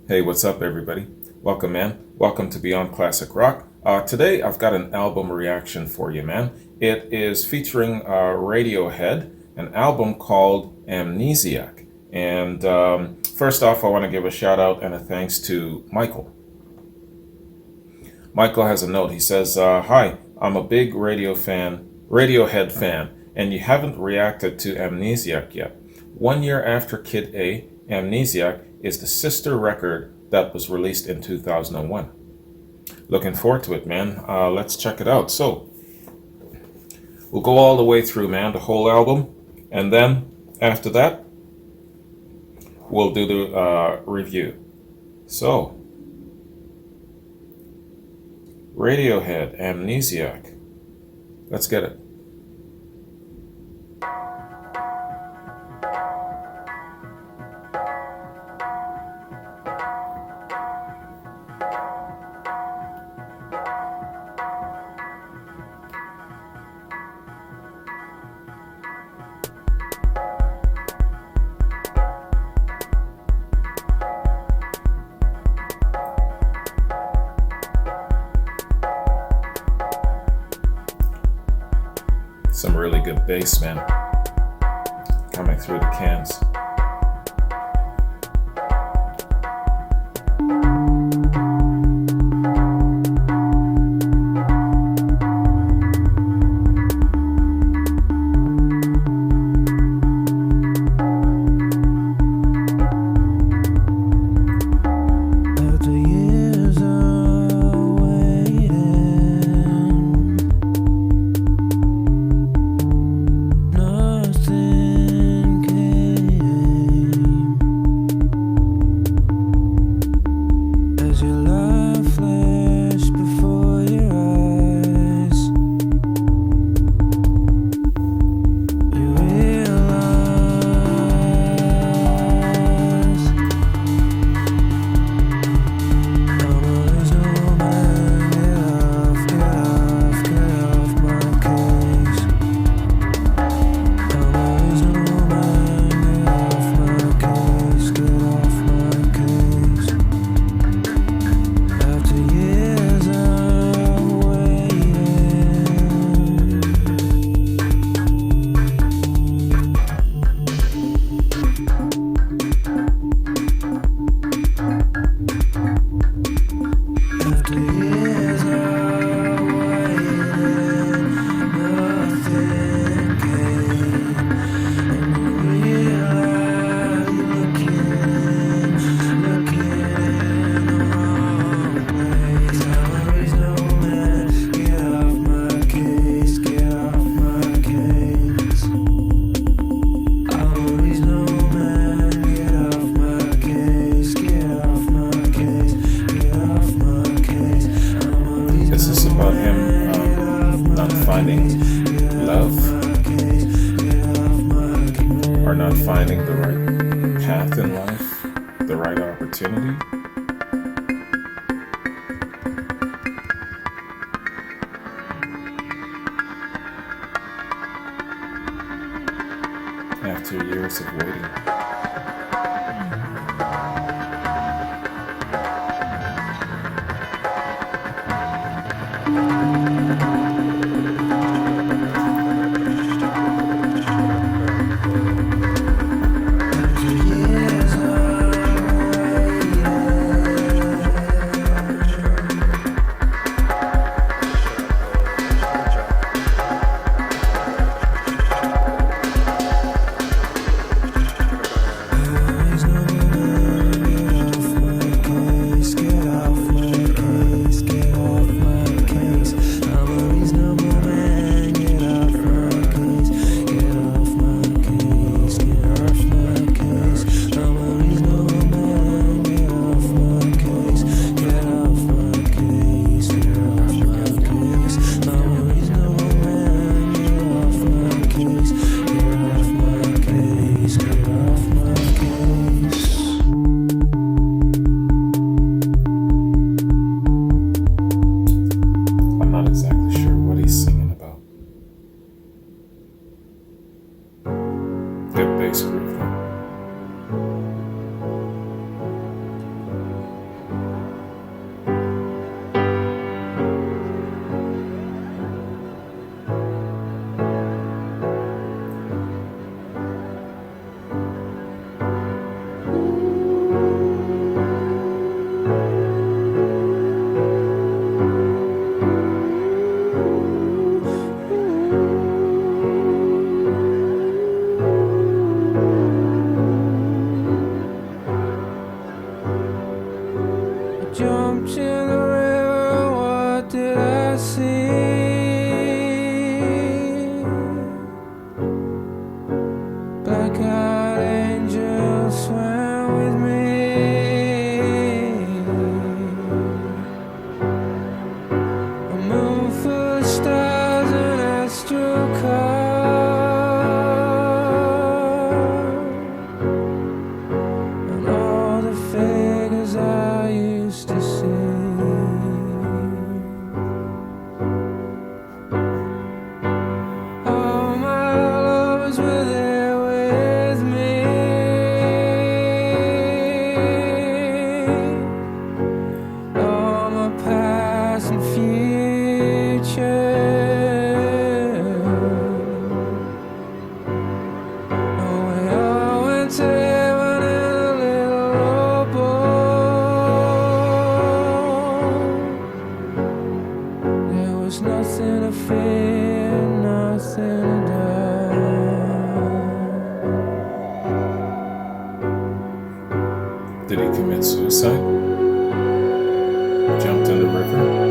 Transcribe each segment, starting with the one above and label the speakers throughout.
Speaker 1: Hey, what's up, everybody? Welcome, man. Welcome to Beyond Classic Rock. Today, I've got an album reaction for you, man. It is featuring Radiohead, an album called Amnesiac. And first off, I want to give a shout out and a thanks to Michael. Michael has a note. He says, "Hi, I'm a big Radiohead fan, and you haven't reacted to Amnesiac yet. 1 year after Kid A, Amnesiac is the sister record that was released in 2001. Looking forward to it, man. Let's check it out. So, we'll go all the way through, man, the whole album, and then after that, we'll do the review. So, Radiohead, Amnesiac. Let's get it. Some really good bass, man, coming through the cans. Finding love or not finding the right path in life, the right opportunity. After years of waiting. say? Jumped in the river?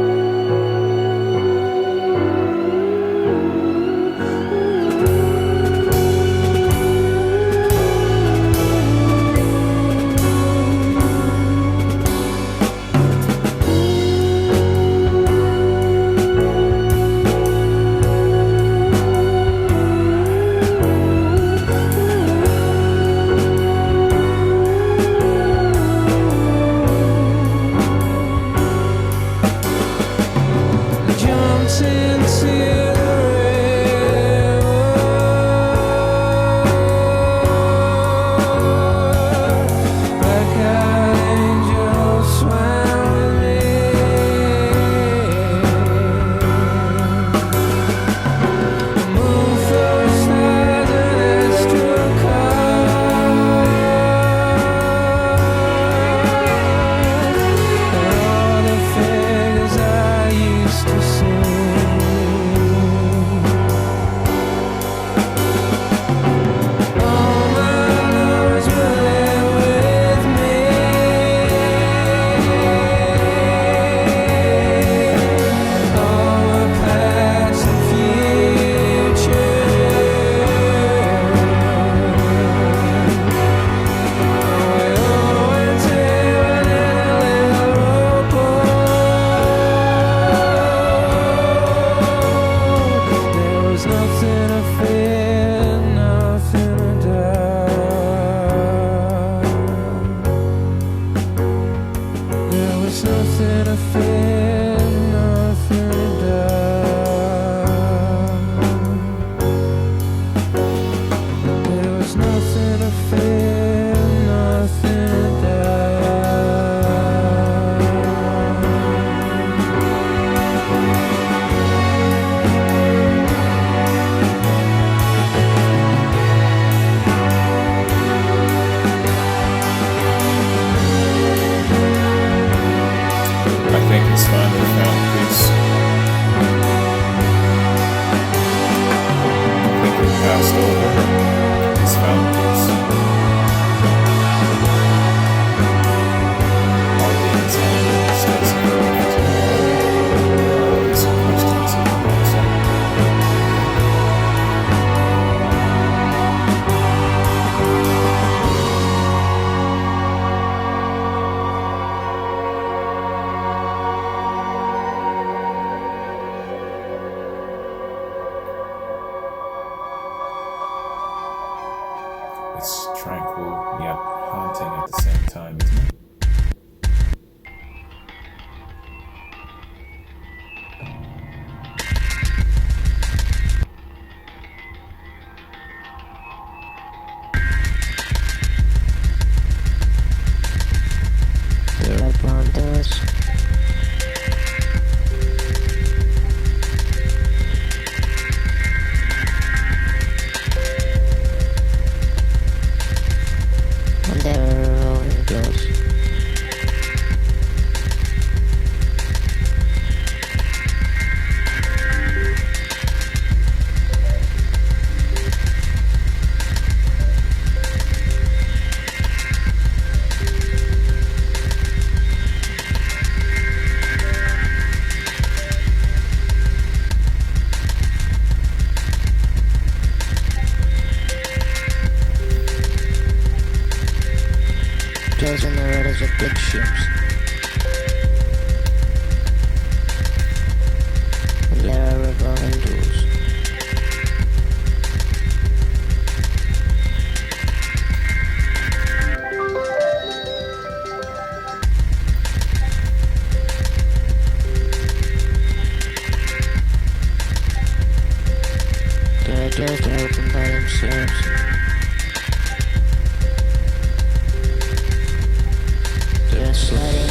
Speaker 1: It's tranquil yet haunting at the same time, isn't it?
Speaker 2: Do you like brown doors? And there are rolling doors. Doors on the rudder of big ships. And there are revolving doors. There are doors that open by themselves. Sliding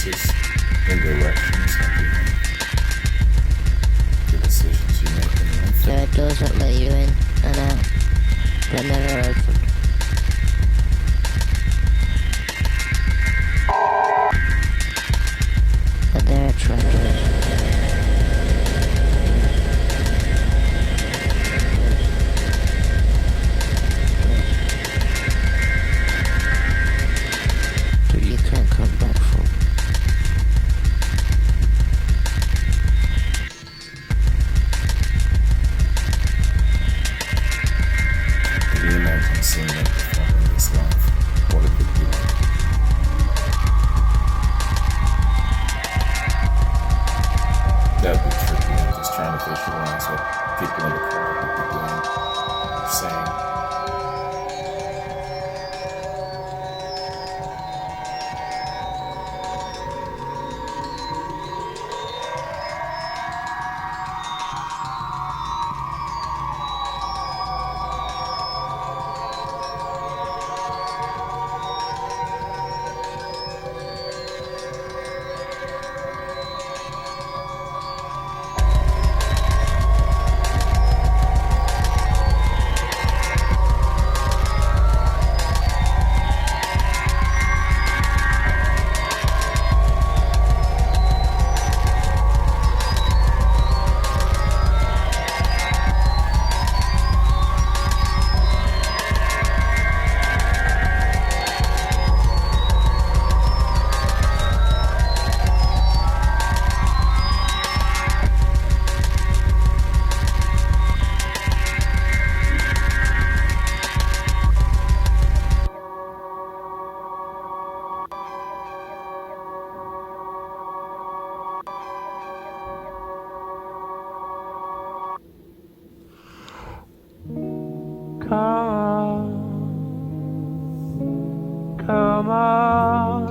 Speaker 1: choices and directions that you make, the decisions you make in life.
Speaker 2: There are doors that let you in and out, but never open. But there are trapdoors. That you can't come back from.
Speaker 1: Can you imagine seeing that perform in this life? What it would be like? That'd be tricky. I'm just trying to visualize what people in the crowd would be doing, saying.
Speaker 3: Come on,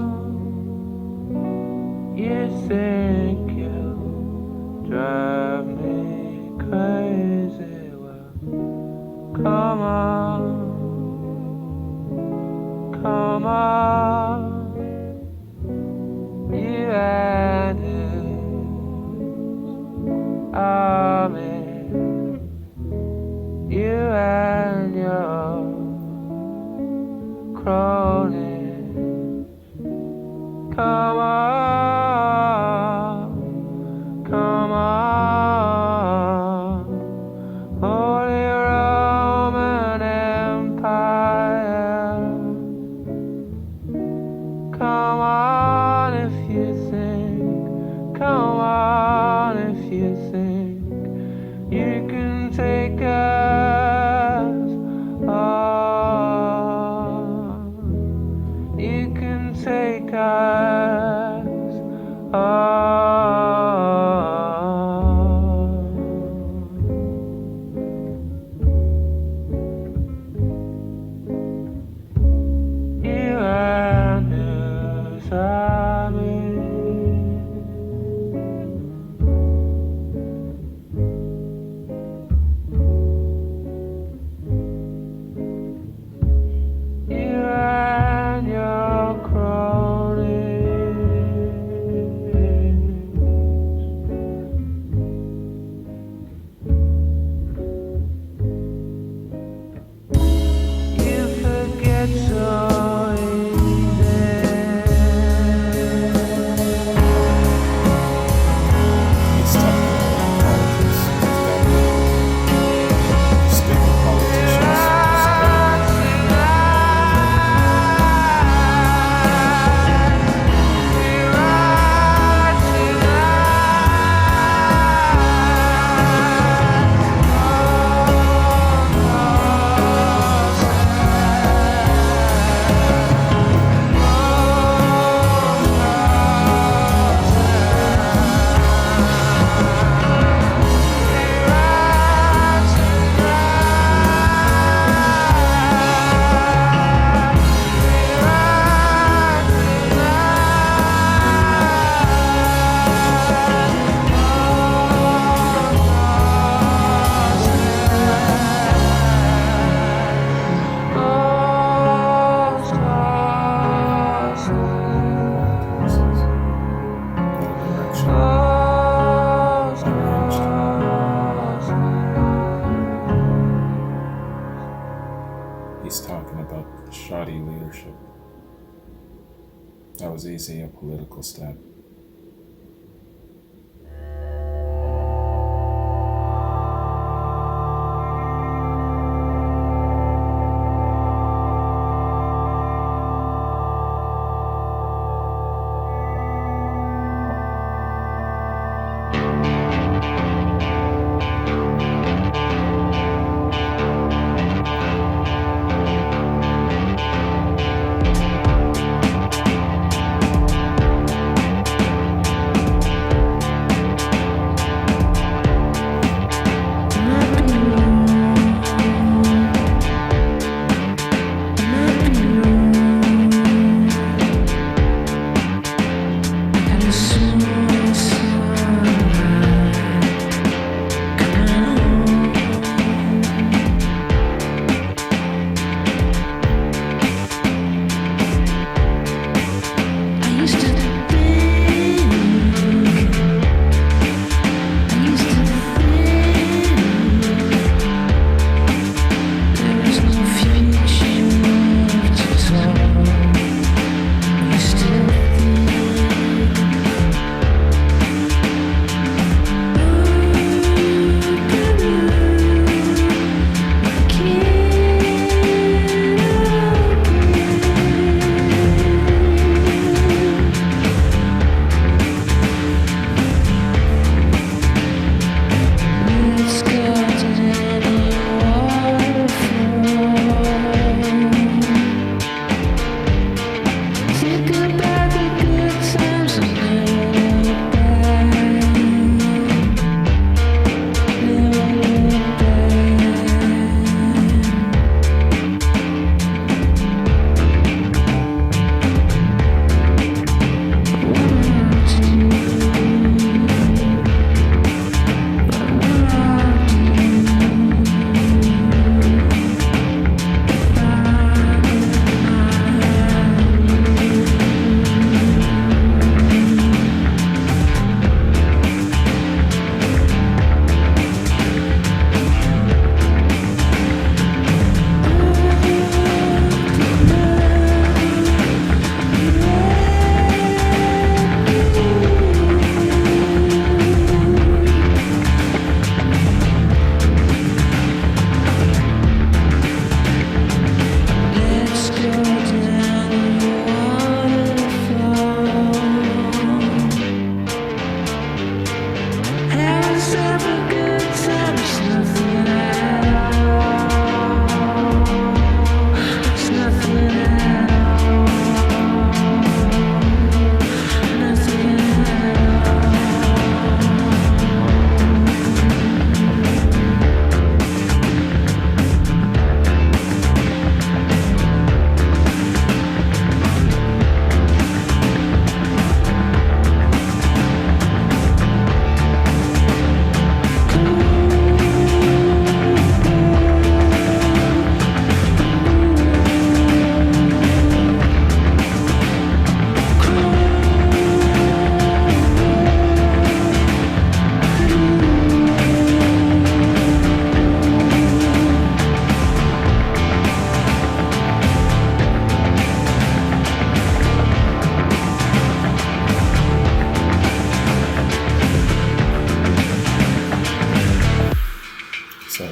Speaker 3: you think you drive me crazy. Well, come on, you and his army, you and your cronies. Come on, Holy Roman Empire. Come on if you think, come on if you think you can take us on. You can take us on. You and his army. You and your cronies.
Speaker 1: That was easy, a political stab.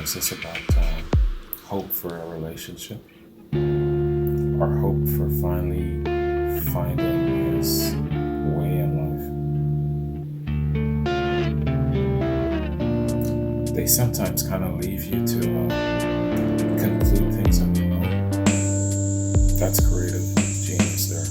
Speaker 1: Is this about hope for a relationship? Or hope for finally finding his way in life? They sometimes kind of leave you to conclude things on your own. That's creative genius there.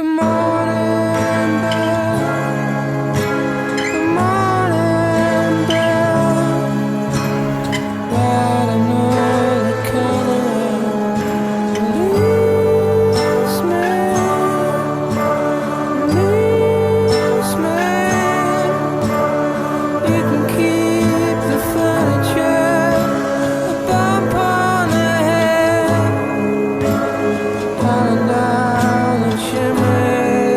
Speaker 3: Good morning, bell. Good morning, bell. But I know the color leaves me. You can keep the furniture up on the head, falling down the chimney.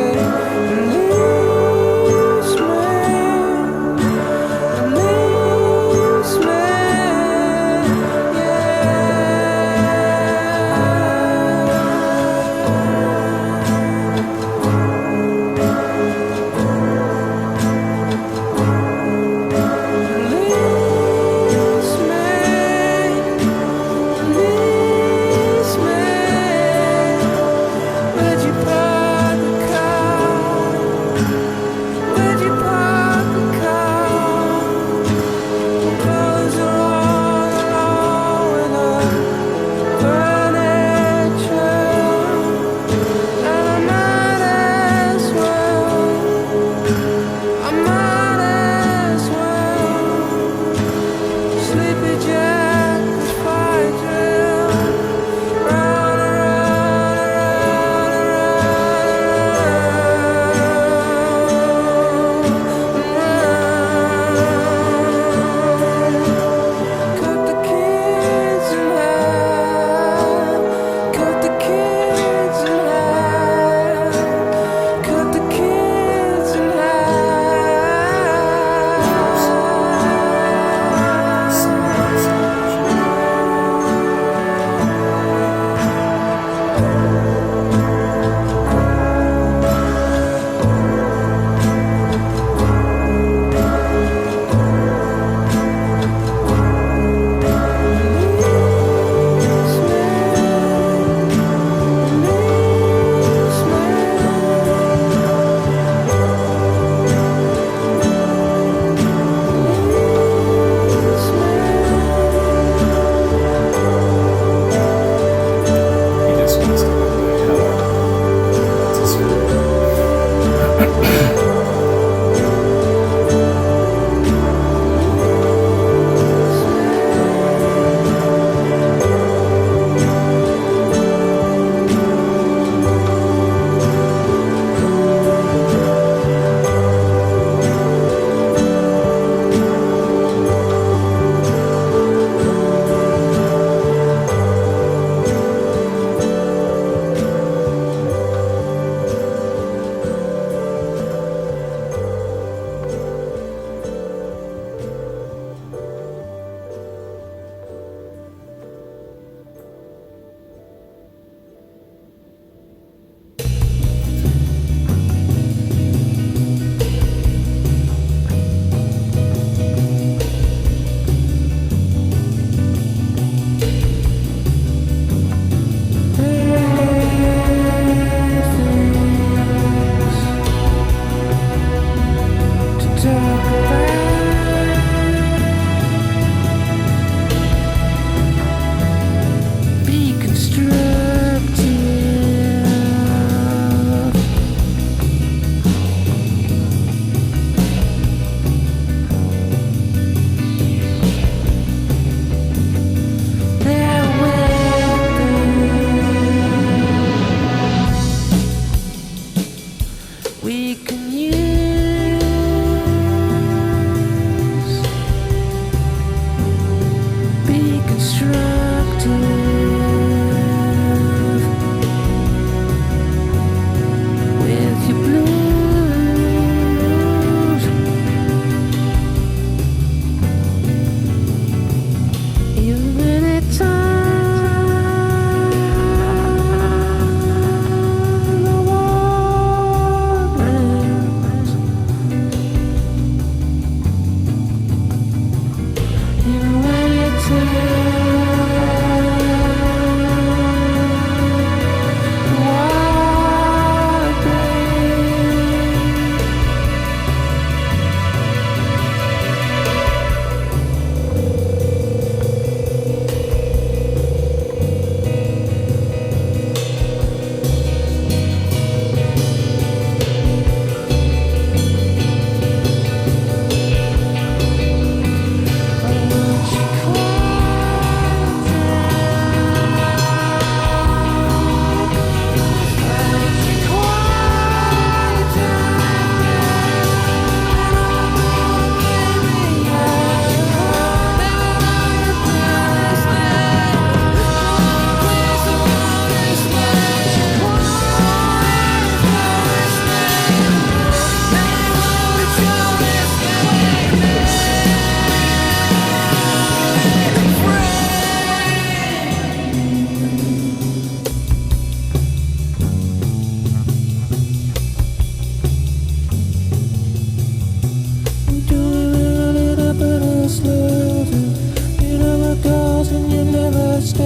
Speaker 3: just losing. You never goes and you never stay.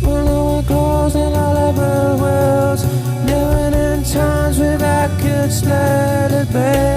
Speaker 3: Well, no one goes and all ever wills. Living in times where I could let it be.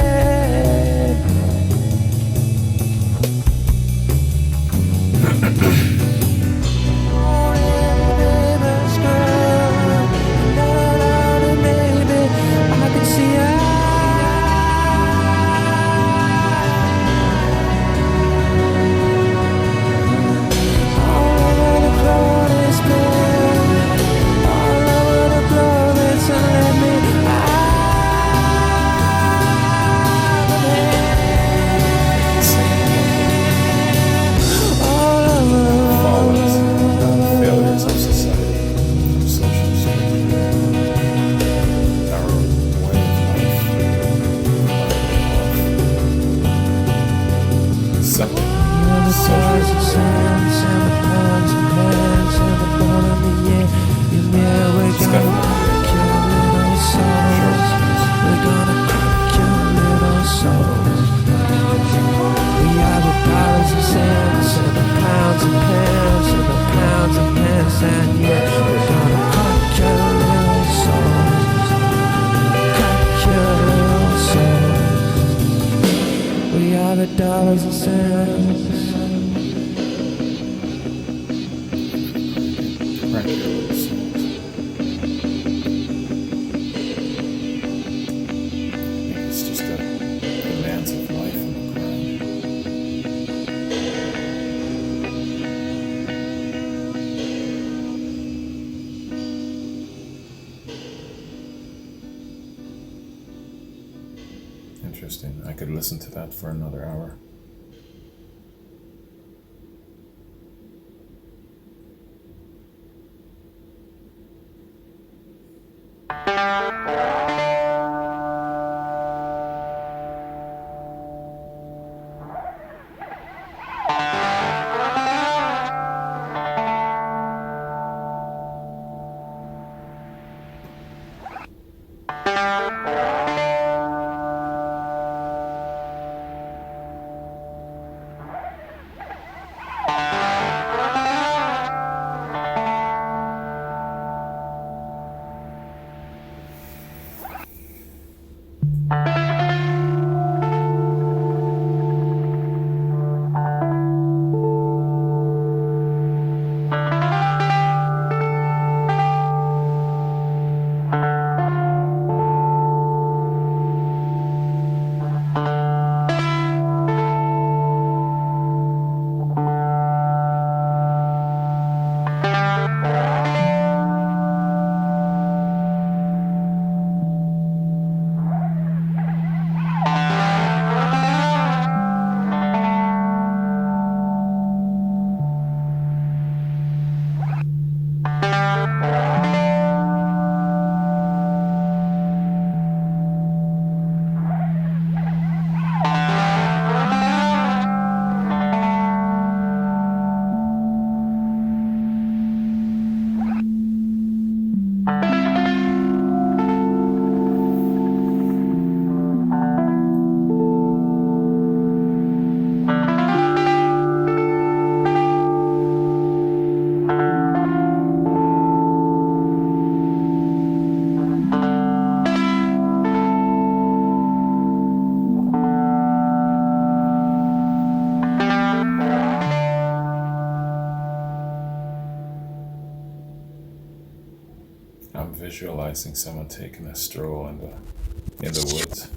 Speaker 3: Dollars and cents.
Speaker 1: It's just the demands of life and the grind. Interesting. I could listen to that for another hour. I'm visualizing someone taking a stroll in the woods.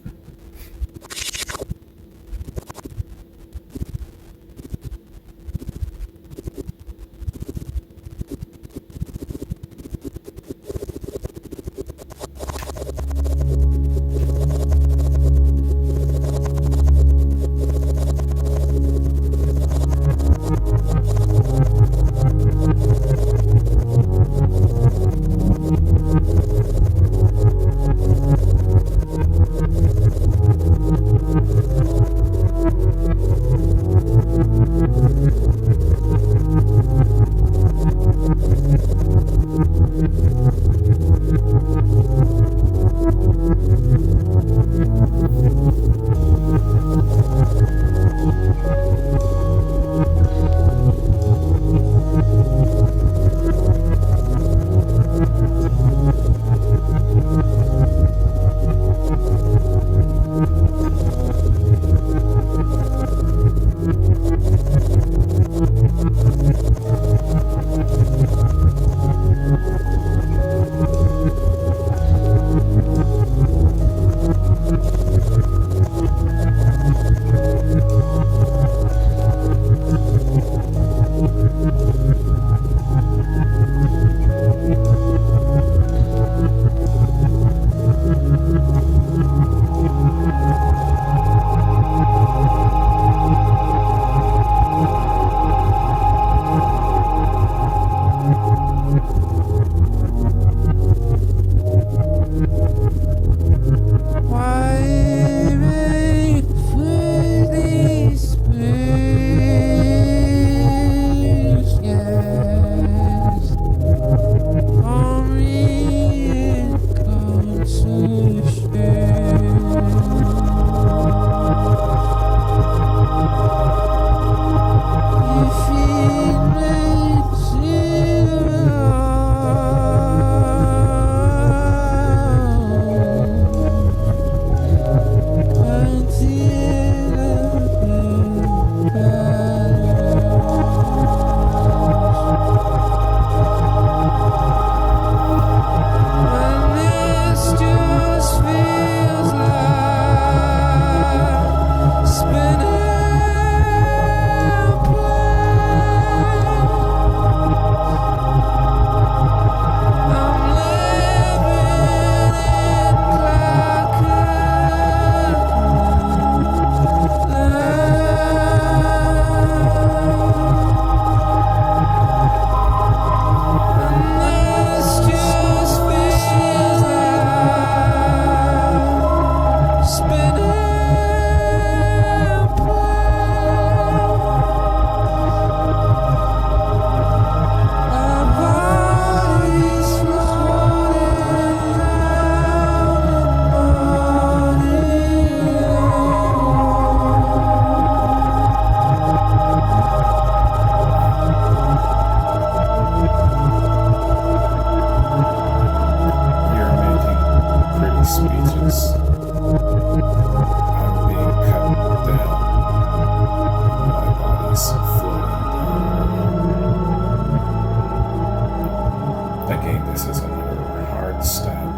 Speaker 1: again, this is another hard stab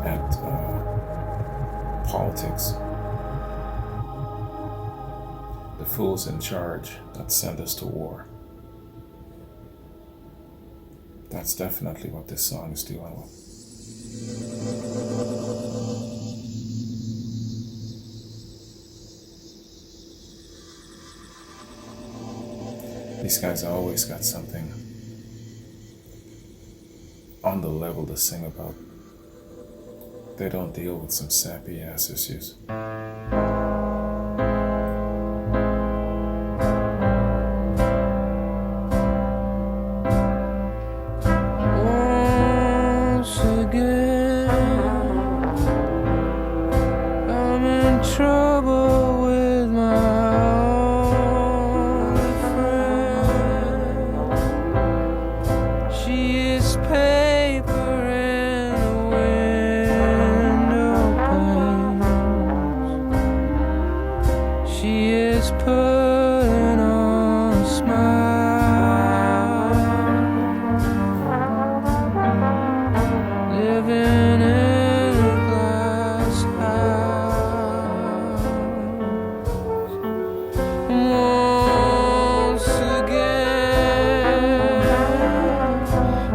Speaker 1: at politics. The fools in charge that send us to war. That's definitely what this song is dealing with. These guys always got something on the level to sing about. They don't deal with some sappy ass issues.
Speaker 3: Once again, I'm in trouble with my only friend. She is paper in the window panes. She is putting on a smile, living in a glass house. Once again,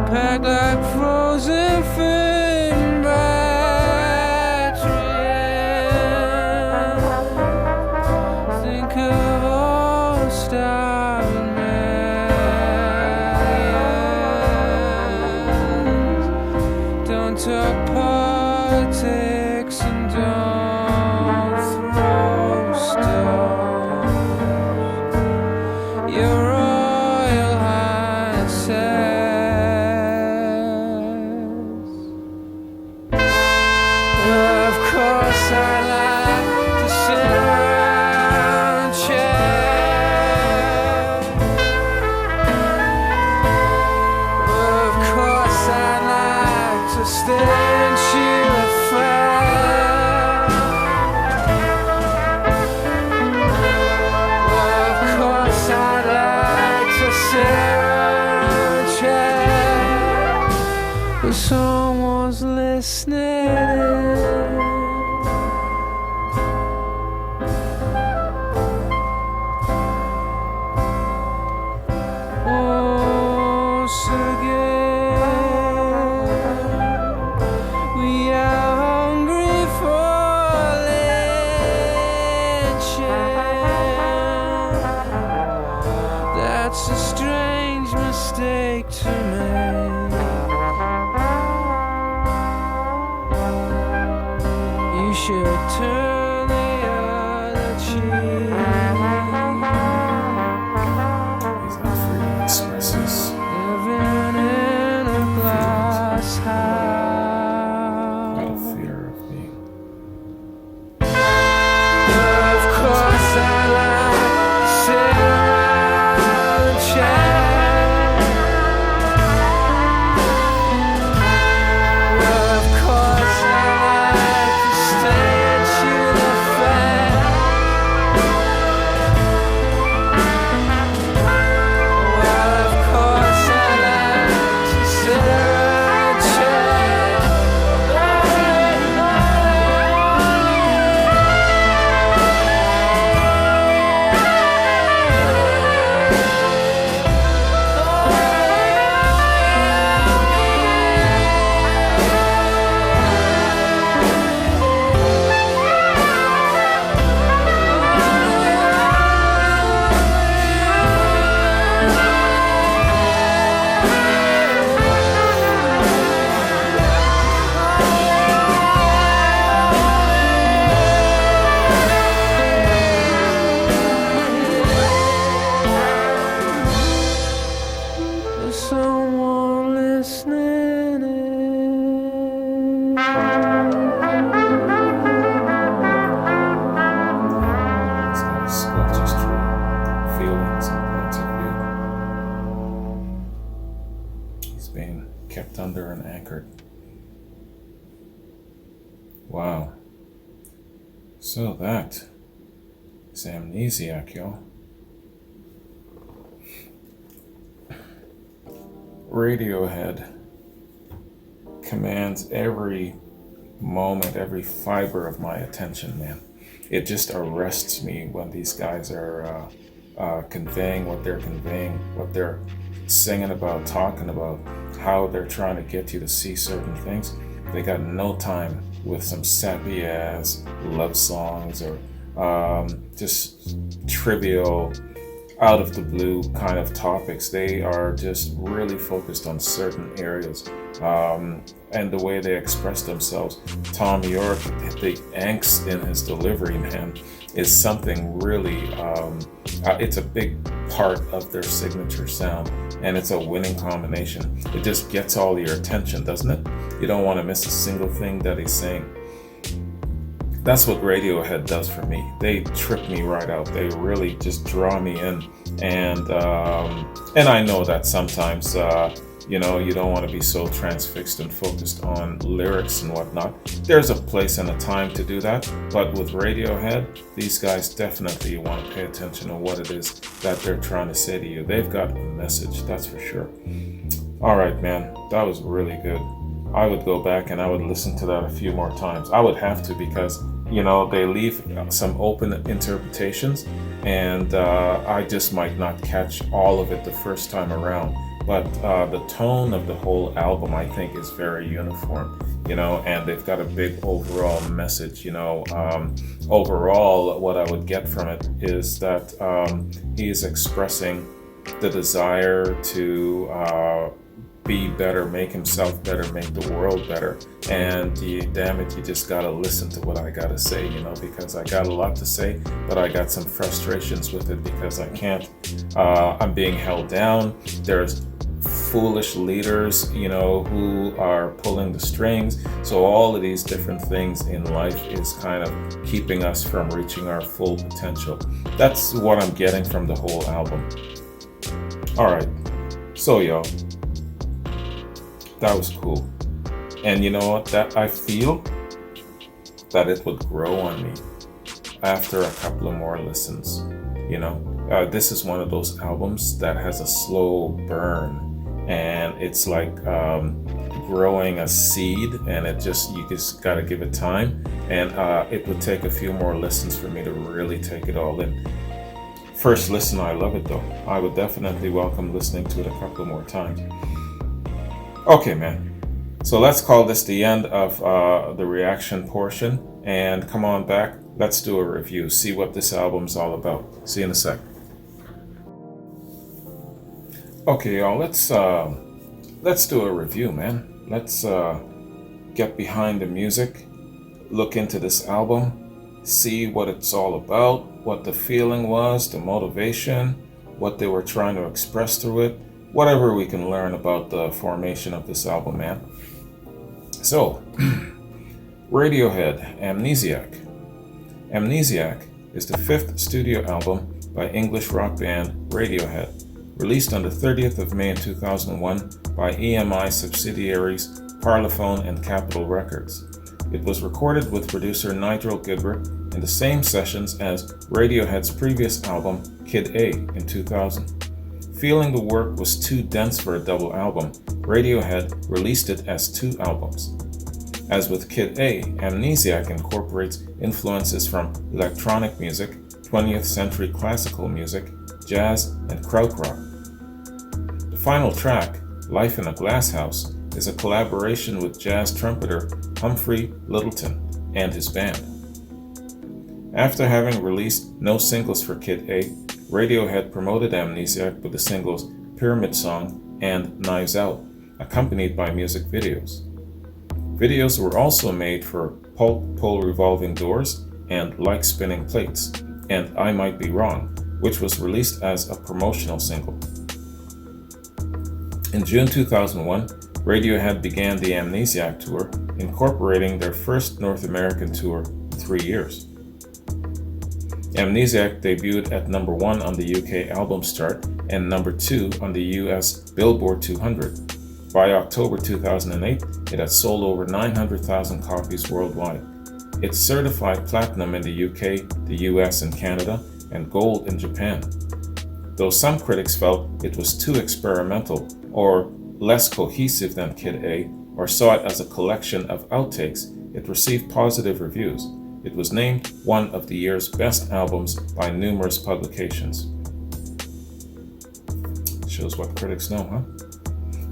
Speaker 3: packed like frozen fading batteries. Think of all the starving millions. Don't talk politics and don't throw stones. Your Royal Highnesses. Well, of course I like to sit around and chat. Well, of course I like to stay and chew the fat. Well, of course I like to sit around and chat, but someone's listening. Once again, we are hungry for lynching. That's a strange mistake to make. You should turn the other cheek.
Speaker 1: He's not free to express his
Speaker 3: Living in a glass house.
Speaker 1: out of fear of being.
Speaker 3: Of course I like to sit around and chat. Of course I like to stay and chew the fat. Well, of course I like to sit around and chat. There's someone listening.
Speaker 1: He's got his sculptures true feelings and points of view. He's being kept under and anchored. Wow. So that is Amnesiac, y'all. Radiohead commands every moment, every fiber of my attention, man. It just arrests me when these guys are conveying what they're singing about, talking about, how they're trying to get you to see certain things. They got no time with some sappy ass love songs or just trivial, out of the blue kind of topics. They are just really focused on certain areas and the way they express themselves. Tom York, the angst in his delivery, man, is something really, it's a big part of their signature sound, and it's a winning combination. It just gets all your attention, doesn't it? You don't want to miss a single thing that he's saying. That's what Radiohead does for me. They trip me right out. They really just draw me in, and I know that sometimes you don't want to be so transfixed and focused on lyrics and whatnot. There's a place and a time to do that, but with Radiohead, these guys definitely want to pay attention to what it is that they're trying to say to you. They've got a message, that's for sure. All right, man, that was really good. I would go back and I would listen to that a few more times. I would have to, because they leave some open interpretations, and I just might not catch all of it the first time around. But the tone of the whole album, I think, is very uniform, and they've got a big overall message. Overall, what I would get from it is that he's expressing the desire to be better, make himself better, make the world better. And damn it, you just gotta listen to what I gotta say, because I got a lot to say, but I got some frustrations with it because I can't, I'm being held down. There's foolish leaders, who are pulling the strings. So all of these different things in life is kind of keeping us from reaching our full potential. That's what I'm getting from the whole album. All right, so yo, that was cool. And you know what? That I feel that it would grow on me after a couple of more listens. This is one of those albums that has a slow burn, and it's like growing a seed, and you just gotta give it time. And it would take a few more listens for me to really take it all in. First listen, I love it though. I would definitely welcome listening to it a couple more times. Okay, man. So let's call this the end of the reaction portion, and come on back. Let's do a review. See what this album's all about. See you in a sec. Okay, y'all. Let's do a review, man. Let's get behind the music, look into this album, see what it's all about, what the feeling was, the motivation, what they were trying to express through it. Whatever we can learn about the formation of this album, man. So, Radiohead, Amnesiac. Amnesiac is the 5th studio album by English rock band Radiohead, released on the 30th of May 2001 by EMI subsidiaries Parlophone and Capitol Records. It was recorded with producer Nigel Godrich in the same sessions as Radiohead's previous album, Kid A, in 2000. Feeling the work was too dense for a double album, Radiohead released it as 2 albums. As with Kid A, Amnesiac incorporates influences from electronic music, 20th century classical music, jazz, and krautrock. The final track, Life in a Glass House, is a collaboration with jazz trumpeter Humphrey Littleton and his band. After having released no singles for Kid A, Radiohead promoted Amnesiac with the singles Pyramid Song and Knives Out, accompanied by music videos. Videos were also made for Pulp Pull Revolving Doors and Like Spinning Plates, and I Might Be Wrong, which was released as a promotional single. In June 2001, Radiohead began the Amnesiac tour, incorporating their first North American tour in 3 years. Amnesiac debuted at number 1 on the UK Albums Chart and number 2 on the US Billboard 200. By October 2008, it had sold over 900,000 copies worldwide. It's certified platinum in the UK, the US and Canada, and gold in Japan. Though some critics felt it was too experimental or less cohesive than Kid A or saw it as a collection of outtakes, it received positive reviews. It was named one of the year's best albums by numerous publications. Shows what critics know, huh?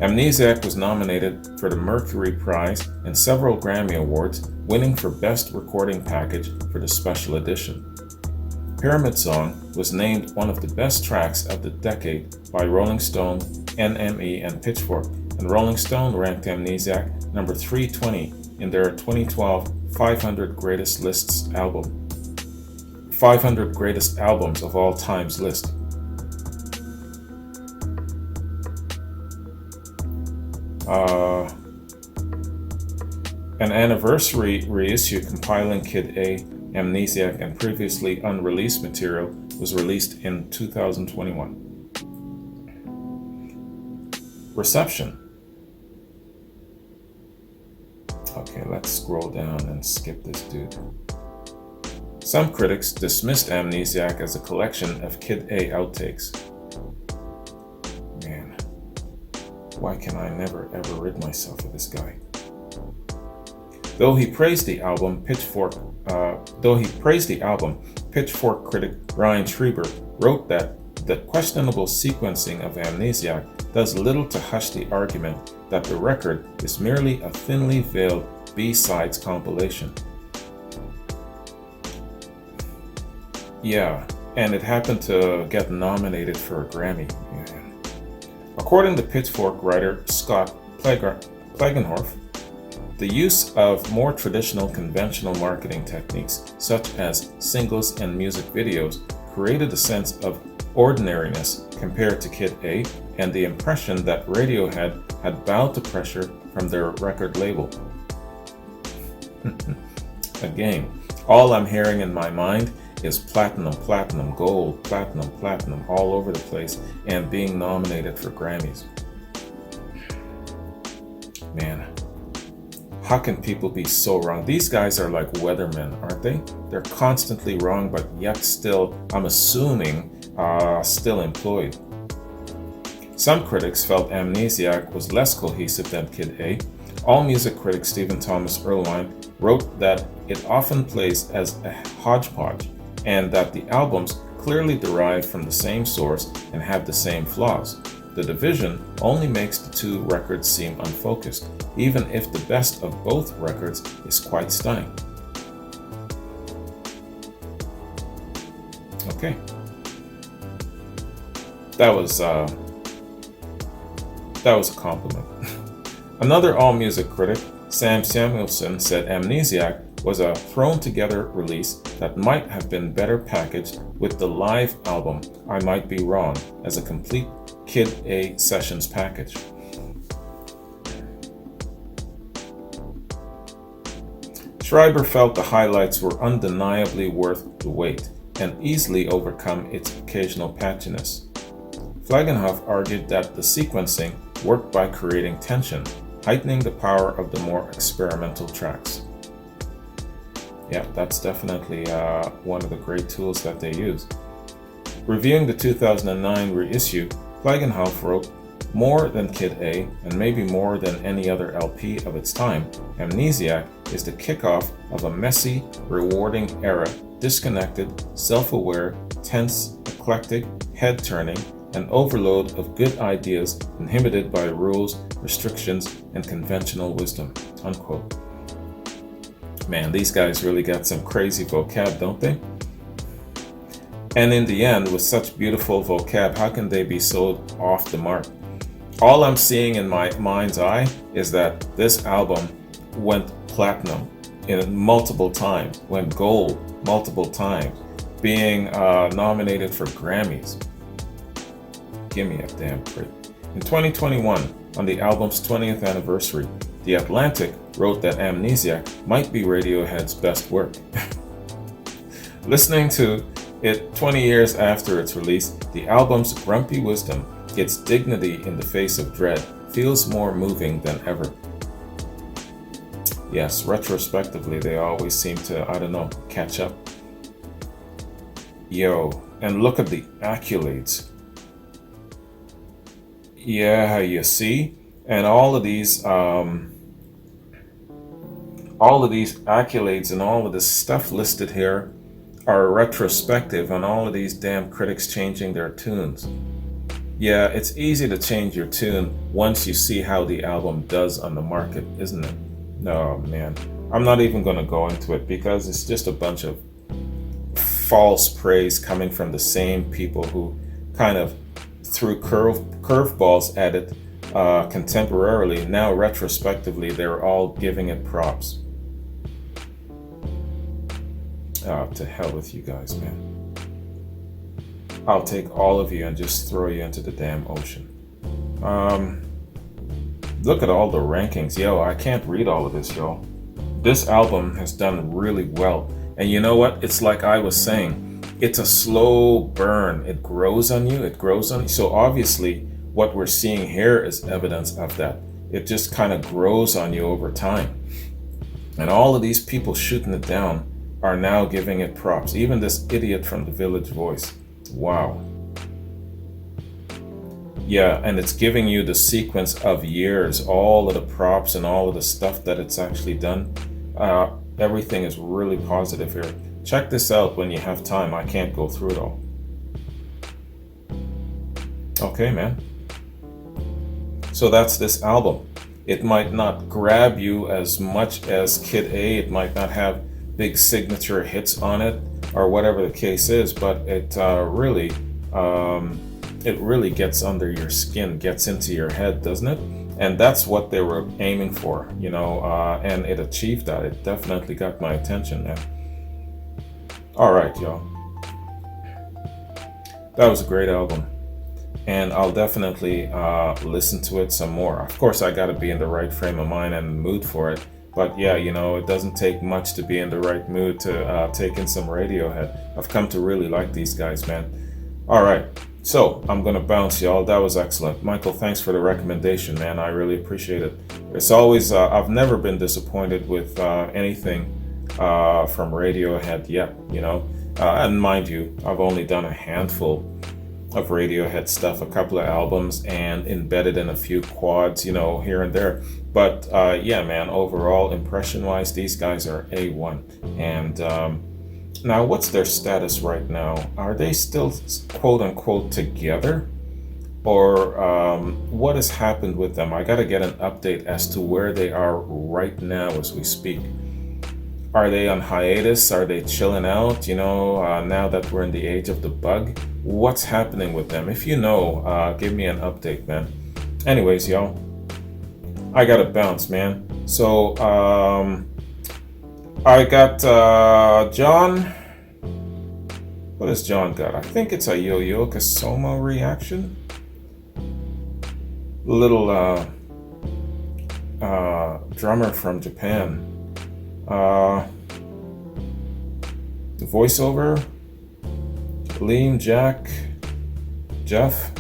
Speaker 1: Amnesiac was nominated for the Mercury Prize and several Grammy Awards, winning for Best Recording Package for the special edition. Pyramid Song was named one of the best tracks of the decade by Rolling Stone, NME, and Pitchfork, and Rolling Stone ranked Amnesiac number 320 in their 2012 500 Greatest Lists album. 500 Greatest Albums of All Times list. An anniversary reissue compiling Kid A, Amnesiac, and previously unreleased material was released in 2021. Reception. Okay, let's scroll down and skip this dude. Some critics dismissed Amnesiac as a collection of Kid A outtakes. Man, why can I never ever rid myself of this guy? Though he praised the album, Pitchfork critic Ryan Schreiber wrote that the questionable sequencing of Amnesiac does little to hush the argument that the record is merely a thinly veiled B-sides compilation. Yeah, and it happened to get nominated for a Grammy. Yeah. According to Pitchfork writer Scott Plagenhorf, the use of more traditional conventional marketing techniques, such as singles and music videos, created a sense of ordinariness compared to Kid A and the impression that Radiohead had bowed to pressure from their record label. Again, all I'm hearing in my mind is platinum, platinum, gold, platinum, platinum all over the place and being nominated for Grammys. Man, how can people be so wrong? These guys are like weathermen, aren't they? They're constantly wrong, but yet still, I'm assuming, still employed. Some critics felt Amnesiac was less cohesive than Kid A. AllMusic critic Stephen Thomas Erlewine wrote that it often plays as a hodgepodge and that the albums clearly derive from the same source and have the same flaws. The division only makes the two records seem unfocused, even if the best of both records is quite stunning. Okay. That was a compliment. Another AllMusic critic, Sam Samuelson, said Amnesiac was a thrown-together release that might have been better packaged with the live album I Might Be Wrong as a complete Kid A Sessions package. Schreiber felt the highlights were undeniably worth the wait and easily overcome its occasional patchiness. Flagenhoff argued that the sequencing worked by creating tension, heightening the power of the more experimental tracks. Yeah, that's definitely one of the great tools that they use. Reviewing the 2009 reissue, Flagenhoff wrote, "More than Kid A, and maybe more than any other LP of its time, Amnesiac is the kickoff of a messy, rewarding era, disconnected, self-aware, tense, eclectic, head-turning, an overload of good ideas inhibited by rules, restrictions, and conventional wisdom." Unquote. Man, these guys really got some crazy vocab, don't they? And in the end, with such beautiful vocab, how can they be so off the mark? All I'm seeing in my mind's eye is that this album went platinum in multiple times, went gold multiple times, being nominated for Grammys. Give me a damn break. In 2021, on the album's 20th anniversary, The Atlantic wrote that Amnesiac might be Radiohead's best work. Listening to it 20 years after its release, the album's grumpy wisdom, its dignity in the face of dread, feels more moving than ever. Yes, retrospectively, they always seem to, catch up. Yo, and look at the accolades. Yeah, you see? And all of these accolades and all of this stuff listed here are retrospective on all of these damn critics changing their tunes. Yeah, it's easy to change your tune once you see how the album does on the market, isn't it? No, man. I'm not even going to go into it because it's just a bunch of false praise coming from the same people who kind of threw curveballs at it contemporarily. Now, retrospectively, they're all giving it props. To hell with you guys, man. I'll take all of you and just throw you into the damn ocean. Look at all the rankings. Yo, I can't read all of this, y'all. This album has done really well. And you know what? It's like I was saying. It's a slow burn. It grows on you. It grows on you. So obviously, what we're seeing here is evidence of that. It just kind of grows on you over time. And all of these people shooting it down are now giving it props. Even this idiot from the Village Voice. Wow. Yeah, and it's giving you the sequence of years, all of the props and all of the stuff that it's actually done. Everything is really positive here. Check this out when you have time. I can't go through it all. Okay, man. So that's this album. It might not grab you as much as Kid A. It might not have big signature hits on it or whatever the case is, but it really gets under your skin, gets into your head, doesn't it? And that's what they were aiming for, you know, and it achieved that. It definitely got my attention, man. All right, y'all. That was a great album. And I'll definitely listen to it some more. Of course, I got to be in the right frame of mind and mood for it. But yeah, you know, it doesn't take much to be in the right mood to take in some Radiohead. I've come to really like these guys, man. All right. So I'm going to bounce, y'all. That was excellent. Michael, thanks for the recommendation, man. I really appreciate it. It's always, I've never been disappointed with anything from Radiohead yet, you know. And mind you, I've only done a handful of Radiohead stuff, a couple of albums, and embedded in a few quads, you know, here and there. But yeah, man, overall, impression-wise, these guys are A1. And now, what's their status right now? Are they still, quote-unquote, together? Or what has happened with them? I got to get an update as to where they are right now as we speak. Are they on hiatus? Are they chilling out? You know, now that we're in the age of the bug? What's happening with them? If you know, give me an update, man. Anyways, y'all, I gotta bounce, man. So, I got John. What has John got? I think it's a Yo-Yo Kasoma reaction. Little drummer from Japan. Voiceover. Liam, Jack, Jeff.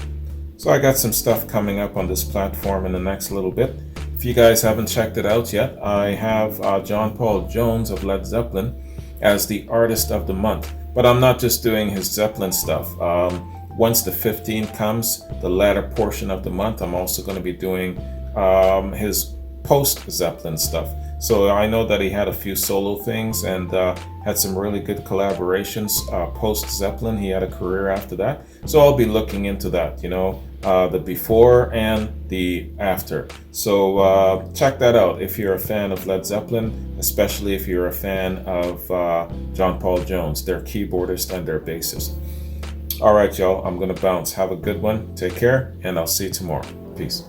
Speaker 1: So I got some stuff coming up on this platform in the next little bit. If you guys haven't checked it out yet, I have John Paul Jones of Led Zeppelin as the Artist of the Month. But I'm not just doing his Zeppelin stuff. Once the 15th comes, the latter portion of the month, I'm also going to be doing his post-Zeppelin stuff. So I know that he had a few solo things and had some really good collaborations post-Zeppelin. He had a career after that. So I'll be looking into that, you know, the before and the after. So check that out if you're a fan of Led Zeppelin, especially if you're a fan of John Paul Jones, their keyboardist and their bassist. All right, y'all, I'm going to bounce. Have a good one. Take care, and I'll see you tomorrow. Peace.